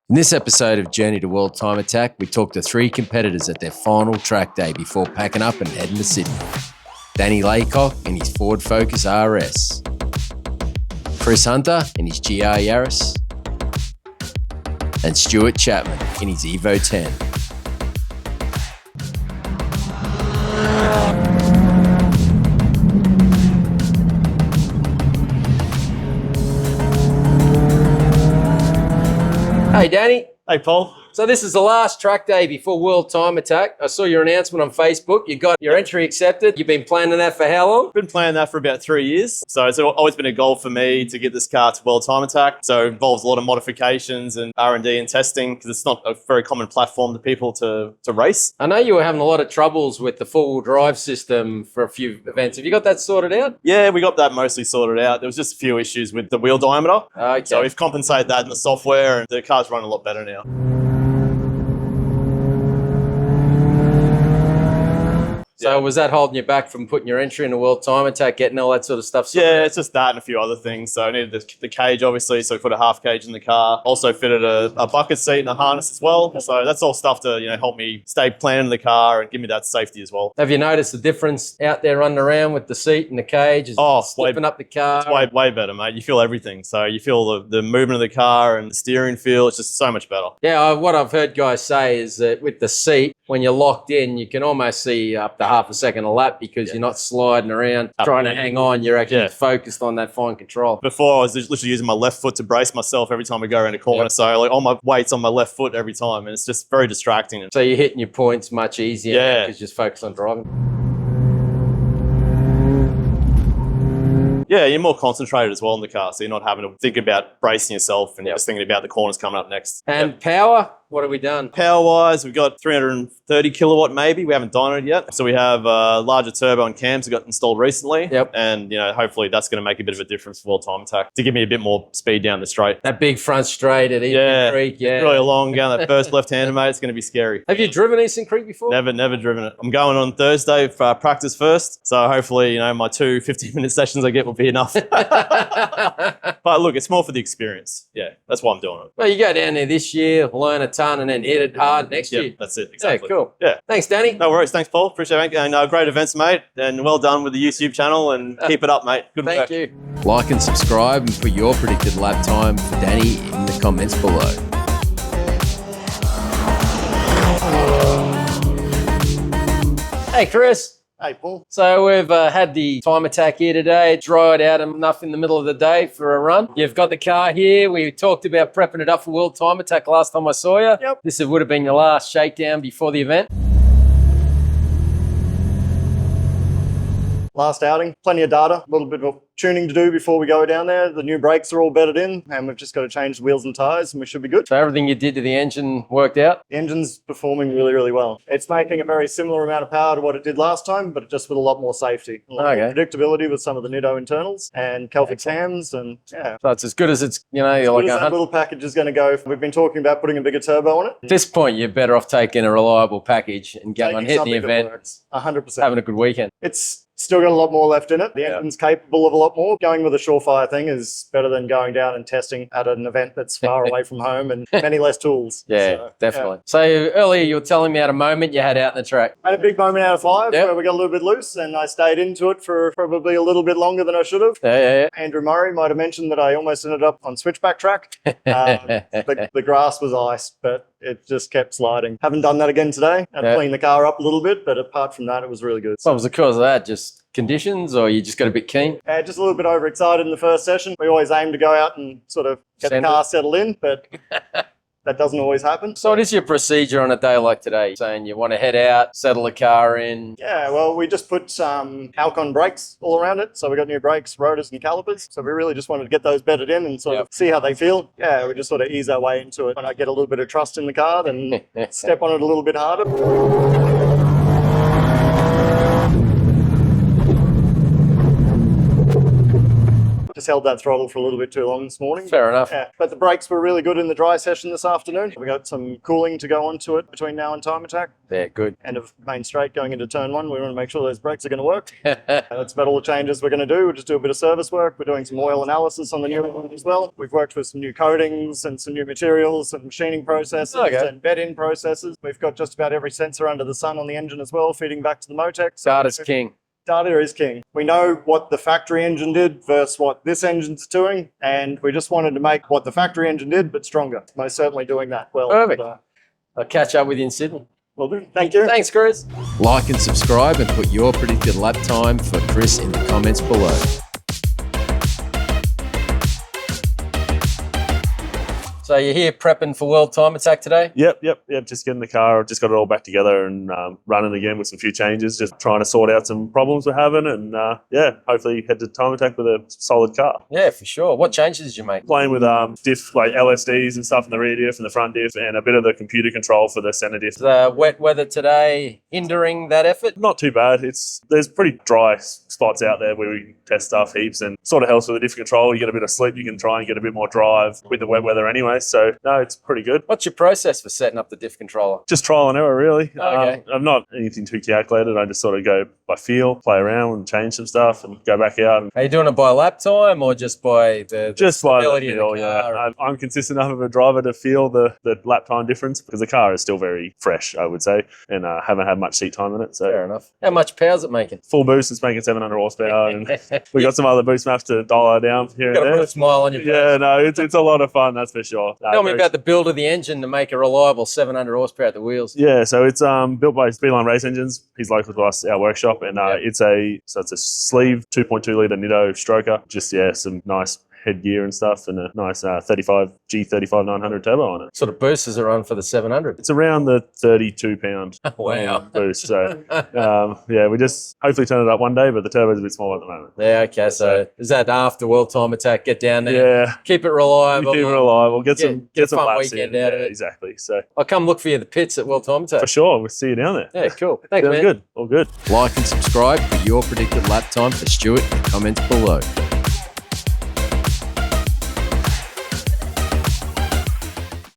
In this episode of Journey to World Time Attack, we talk to three competitors at their final track day before packing up and heading to Sydney. Danny Laycock in his Ford Focus RS. Chris Hunter in his GR Yaris. And Stuart Chapman in his Evo 10. Hey, Danny. Hey, Paul. So this is the last track day before World Time Attack. I saw your announcement on Facebook. You got your entry accepted. You've been planning that for how long? Been planning that for about 3 years. So it's always been a goal for me to get this car to World Time Attack. So it involves a lot of modifications and R&D and testing because it's not a very common platform to people to race. I know you were having a lot of troubles with the four-wheel drive system for a few events. Have you got that sorted out? Yeah, we got that mostly sorted out. There was just a few issues with the wheel diameter. Okay. So we've compensated that in the software and the car's running a lot better now. So was that holding you back from putting your entry in the World Time Attack, getting all that sort of stuff sorted? Yeah, it's just that and a few other things. So I needed the cage, obviously, so we put a half cage in the car. Also fitted a bucket seat and a harness as well. So that's all stuff to help me stay planning the car and give me that safety as well. Have you noticed the difference out there running around with the seat and the cage? Flipping up the car? It's way better, mate. You feel everything. So you feel the movement of the car and the steering feel. It's just so much better. Yeah, what I've heard guys say is that with the seat, when you're locked in, you can almost see up to half a second a lap because you're not sliding around trying to hang on. You're actually focused on that fine control. Before, I was literally using my left foot to brace myself every time I go around a corner. So like all my weight's on my left foot every time, and it's just very distracting. So you're hitting your points much easier because you're just focused on driving. Yeah, you're more concentrated as well in the car, so you're not having to think about bracing yourself and just thinking about the corners coming up next. And power, what have we done? Power-wise, we've got 330 kilowatt maybe. We haven't dynoed it yet. So we have a larger turbo and cams that got installed recently. And hopefully that's going to make a bit of a difference for World Time Attack to give me a bit more speed down the straight. That big front straight at Eastern Creek, really long down that first left-hander, mate. It's going to be scary. Have you driven Eastern Creek before? Never driven it. I'm going on Thursday for practice first. So hopefully, my 2 15-minute sessions I get will be enough. But look, it's more for the experience. Yeah, that's why I'm doing it. Well, you go down there this year, learn a ton, and then hit it hard next year. That's it, exactly. Yeah, cool. Yeah. Thanks, Danny. No worries. Thanks, Paul. Appreciate it. And great events, mate. And well done with the YouTube channel, and keep it up, mate. Good work. Thank you. Like and subscribe and put your predicted lap time for Danny in the comments below. Hey, Chris. Hey, Paul. So we've had the Time Attack here today, dried out enough in the middle of the day for a run. You've got the car here. We talked about prepping it up for World Time Attack last time I saw you. Yep. This would have been your last shakedown before the event. Last outing, plenty of data, a little bit of tuning to do before we go down there. The new brakes are all bedded in, and we've just got to change the wheels and tyres, and we should be good. So everything you did to the engine worked out? The engine's performing really, really well. It's making a very similar amount of power to what it did last time, but just with a lot more safety. A lot more predictability with some of the Nitto internals and Kelvix hams, and So it's as good as it's, you're like that little package is going to go. We've been talking about putting a bigger turbo on it. At this point, you're better off taking a reliable package and going on hitting the event. 100%. Having a good weekend. It's still got a lot more left in it. The engine's capable of a lot more. Going with a surefire thing is better than going down and testing at an event that's far away from home and many less tools. Definitely. So earlier you were telling me about a moment you had out in the track. I had a big moment out of 5 where we got a little bit loose, and I stayed into it for probably a little bit longer than I should have. Andrew Murray might have mentioned that I almost ended up on switchback track. The grass was iced, but it just kept sliding. Haven't done that again today. I've cleaned the car up a little bit, but apart from that, it was really good. What was the cause of that? Just conditions, or you just got a bit keen? Just a little bit overexcited in the first session. We always aim to go out and sort of get the car settled in, but that doesn't always happen. So what is your procedure on a day like today? You're saying you want to head out, settle the car in? Yeah, well, we just put Halcon brakes all around it. So we got new brakes, rotors and calipers. So we really just wanted to get those bedded in and sort of see how they feel. Yeah, we just sort of ease our way into it. When I get a little bit of trust in the car, then step on it a little bit harder. Just held that throttle for a little bit too long this morning. Fair enough. Yeah, but the brakes were really good in the dry session this afternoon. We got some cooling to go onto it between now and time attack. Yeah, good. End of main straight going into turn 1. We want to make sure those brakes are going to work. That's about all the changes we're going to do. We'll just do a bit of service work. We're doing some oil analysis on the new one as well. We've worked with some new coatings and some new materials and machining processes and bed-in processes. We've got just about every sensor under the sun on the engine as well, feeding back to the Motec. Data's king. Data is king. We know what the factory engine did versus what this engine's doing, and we just wanted to make what the factory engine did, but stronger. Most certainly doing that well. Perfect. I'll catch up with you in Sydney. Will do. Thank you. Thanks, Chris. Like and subscribe and put your predicted lap time for Chris in the comments below. So you're here prepping for World Time Attack today? Yep. Just getting the car. Just got it all back together and running again with some few changes. Just trying to sort out some problems we're having, and hopefully head to Time Attack with a solid car. Yeah, for sure. What changes did you make? Playing with diff like LSDs and stuff in the rear diff and the front diff, and a bit of the computer control for the center diff. The wet weather today hindering that effort? Not too bad. There's pretty dry spots out there where we can test stuff heaps, and sort of helps with the diff control. You get a bit of slip, you can try and get a bit more drive with the wet weather anyway. So no, it's pretty good. What's your process for setting up the diff controller? Just trial and error, really. Okay. I'm not anything too calculated. I just sort of go by feel, play around and change some stuff and go back out. Are you doing it by lap time or just by the stability of the car? Yeah. I'm consistent enough of a driver to feel the lap time difference, because the car is still very fresh, I would say, and haven't had much seat time in it. So fair enough. How much power's it making? Full boost, it's making 700 horsepower, and we got some other boost maps to dial her down here and Got there. a smile on your face. Yeah, no, it's a lot of fun, that's for sure. Tell me about the build of the engine to make a reliable 700 horsepower at the wheels. Yeah, so it's built by Speedline Race Engines. He's local to us, our workshop, and it's a sleeve 2.2 litre Nitto stroker. Just some nice headgear and stuff, and a nice G35 900 turbo on it. Sort of boosters are on for the 700. It's around the 32 pound Wow. boost. So we just hopefully turn it up one day, but the turbo's a bit small at the moment. Yeah, okay. So is that after World Time Attack? Get down there. Yeah. Keep it reliable. Keep it reliable. Get some fun laps weekend in. out of it. Exactly. So I'll come look for you at the pits at World Time Attack. for sure, we'll see you down there. Yeah, cool. Thanks, Sounds man. good. All good. Like and subscribe for your predicted lap time for Stuart in the comments below.